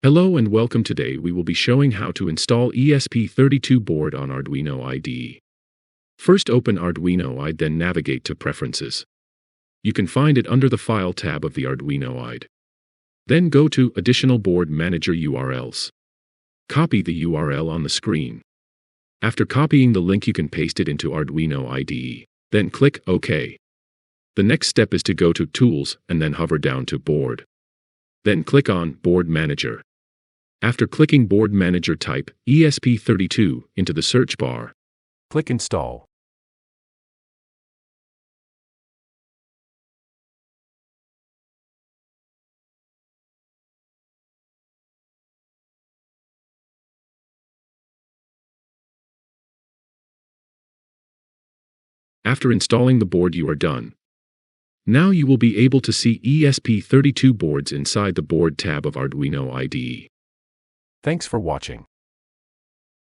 Hello and welcome. Today we will be showing how to install ESP32 board on Arduino IDE. First open Arduino IDE, then navigate to Preferences. You can find it under the File tab of the Arduino IDE. Then go to Additional Board Manager URLs. Copy the URL on the screen. After copying the link, you can paste it into Arduino IDE. Then click OK. The next step is to go to Tools and then hover down to Board. Then click on Board Manager. After clicking Board Manager, type ESP32 into the search bar. Click Install. After installing the board, you are done. Now you will be able to see ESP32 boards inside the Board tab of Arduino IDE. Thanks for watching.